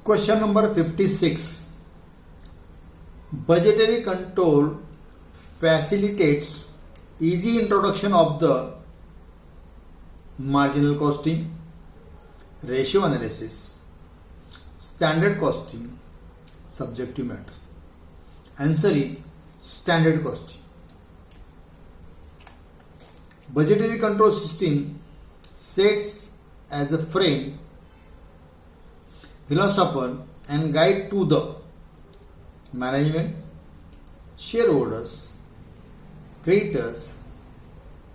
Question number 56. Budgetary control facilitates easy introduction of the marginal costing, ratio analysis, standard costing, subjective matter. Answer is standard costing. Budgetary control system sets as a frame, philosopher and guide to the management, shareholders, creditors,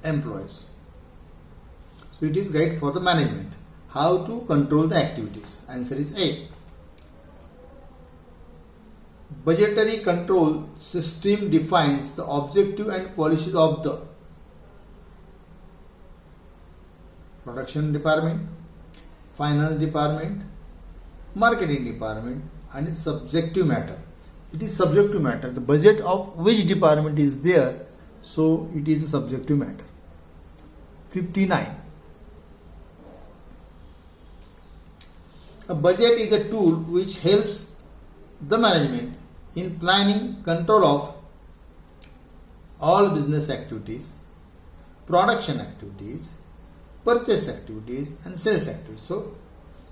employees. So it is guide for the management. How to control the activities? Answer is A. Budgetary control system defines the objective and policies of the production department, finance department, marketing department, and its subjective matter. It is subjective matter. The budget of which department is there, so it is a subjective matter. 59. A budget is a tool which helps the management in planning, control of all business activities, production activities, purchase activities and sales activities. So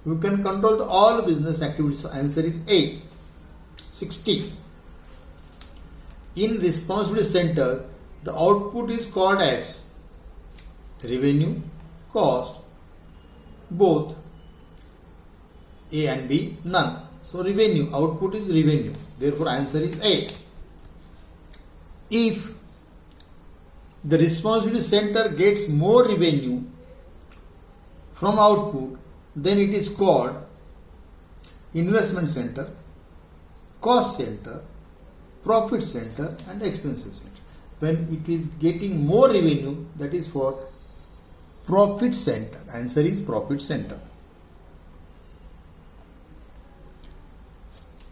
you can control all business activities. So answer is A. 60. In responsibility center, the output is called as revenue, cost, both A and B, none. So revenue, output is revenue. Therefore answer is A. If the responsibility center gets more revenue from output, then it is called investment center, cost center, profit center and expenses center. When it is getting more revenue, that is for profit center. Answer is profit center.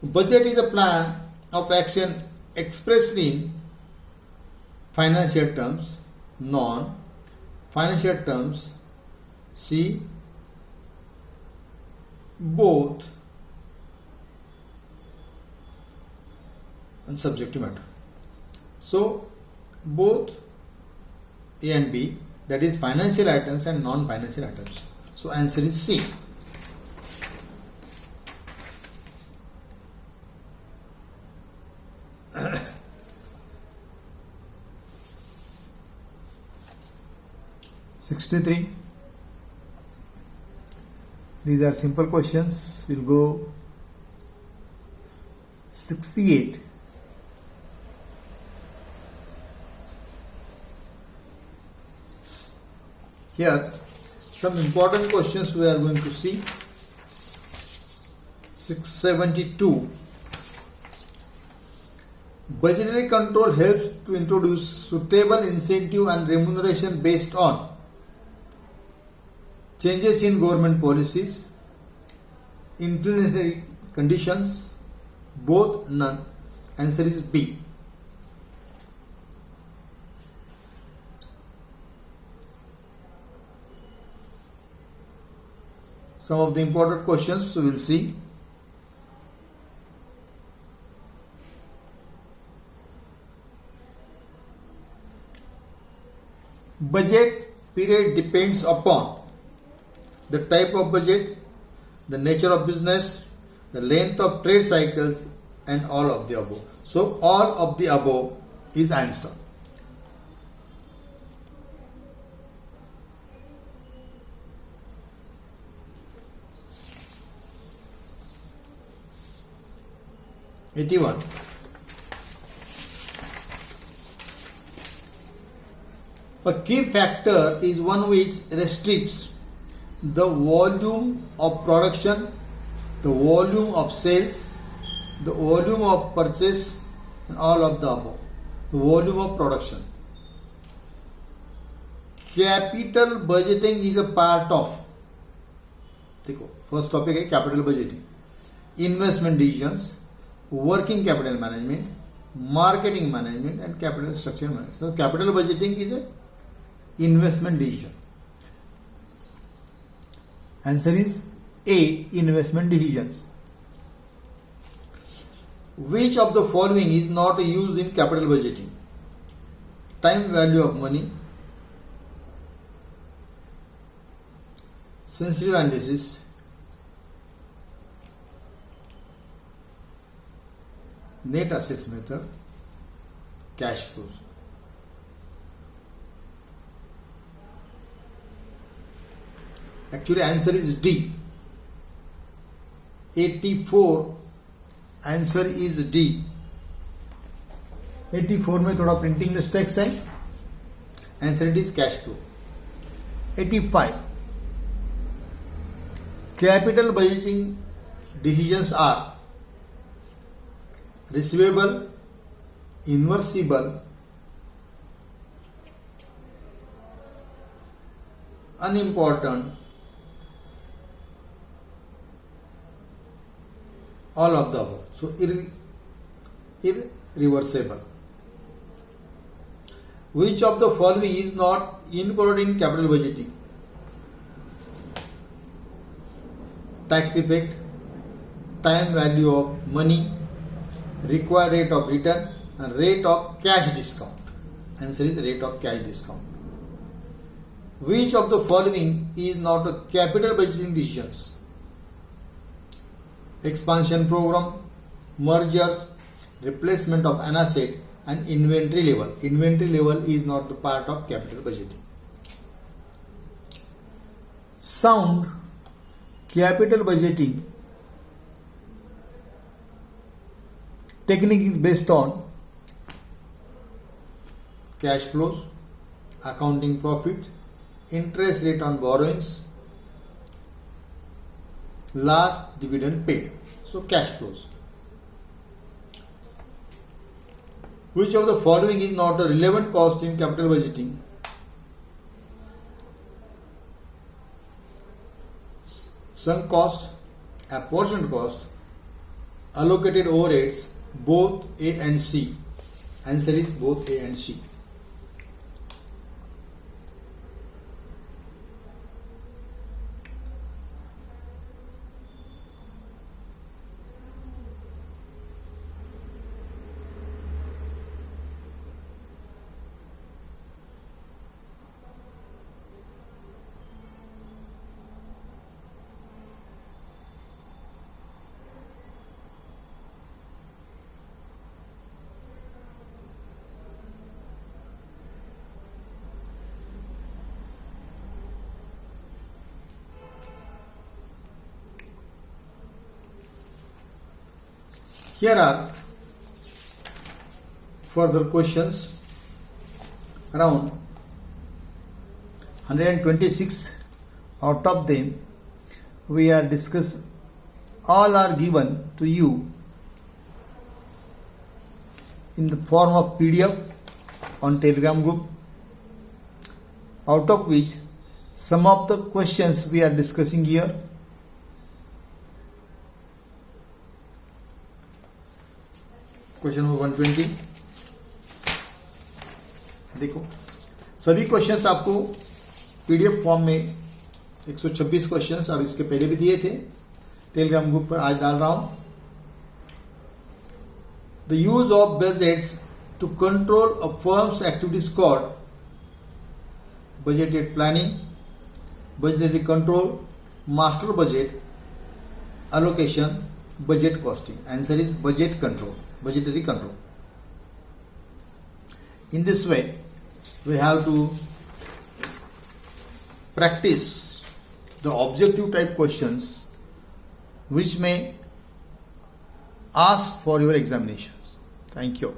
Budget is a plan of action expressed in financial terms, non-financial terms. See both and subjective matter. So both A and B, that is financial items and non-financial items. So answer is C. (63). These are simple questions. We'll go 68. Here some important questions we are going to see. 672. Budgetary control helps to introduce suitable incentive and remuneration based on changes in government policies, inflationary conditions, both, none. Answer is B. Some of the important questions we will see. Budget period depends upon the type of budget, the nature of business, the length of trade cycles and all of the above. So all of the above is answer. (81). A key factor is one which restricts the volume of production, the volume of sales, the volume of purchase and all of the above. The volume of production. Capital budgeting is a part of, देखो first topic है capital budgeting, investment decisions, working capital management, marketing management and capital structure management. So capital budgeting is a investment decision. Answer is A, investment decisions. Which of the following is not used in capital budgeting? Time value of money, sensitive analysis, net assets method, cash flows. Actually answer is D. 84 answer is D. 84 में थोड़ा printing mistakes है. Answer it is cash flow. 85 capital budgeting decisions are receivable, irreversible, unimportant, all of the above. So irreversible. Which of the following is not included in capital budgeting? Tax effect, time value of money, required rate of return, and rate of cash discount. Answer is rate of cash discount. Which of the following is not a capital budgeting decisions? Expansion program, mergers, replacement of an asset, and inventory level. Inventory level is not the part of capital budgeting. Sound capital budgeting technique is based on cash flows, accounting profit, interest rate on borrowings, last dividend paid. So cash flows. Which of the following is not a relevant cost in capital budgeting? Sunk cost, apportioned cost, allocated overheads, both A and C. Answer is both A and C. Here are further questions. Around 126 out of them we are discussing. All are given to you in the form of PDF on Telegram group, out of which some of the questions we are discussing here. Question number 120 देखो, सभी questions आपको PDF form में 126 questions और इसके पहले भी दिए थे, टेलीग्राम ग्रुप पर आज डाल रहा हूं. The use of budgets to control a firm's activities called budgeted planning, budgetary control, master budget, allocation, budget costing. Answer is budget control, budgetary control. In this way, we have to practice the objective type questions which may ask for your examinations. Thank you.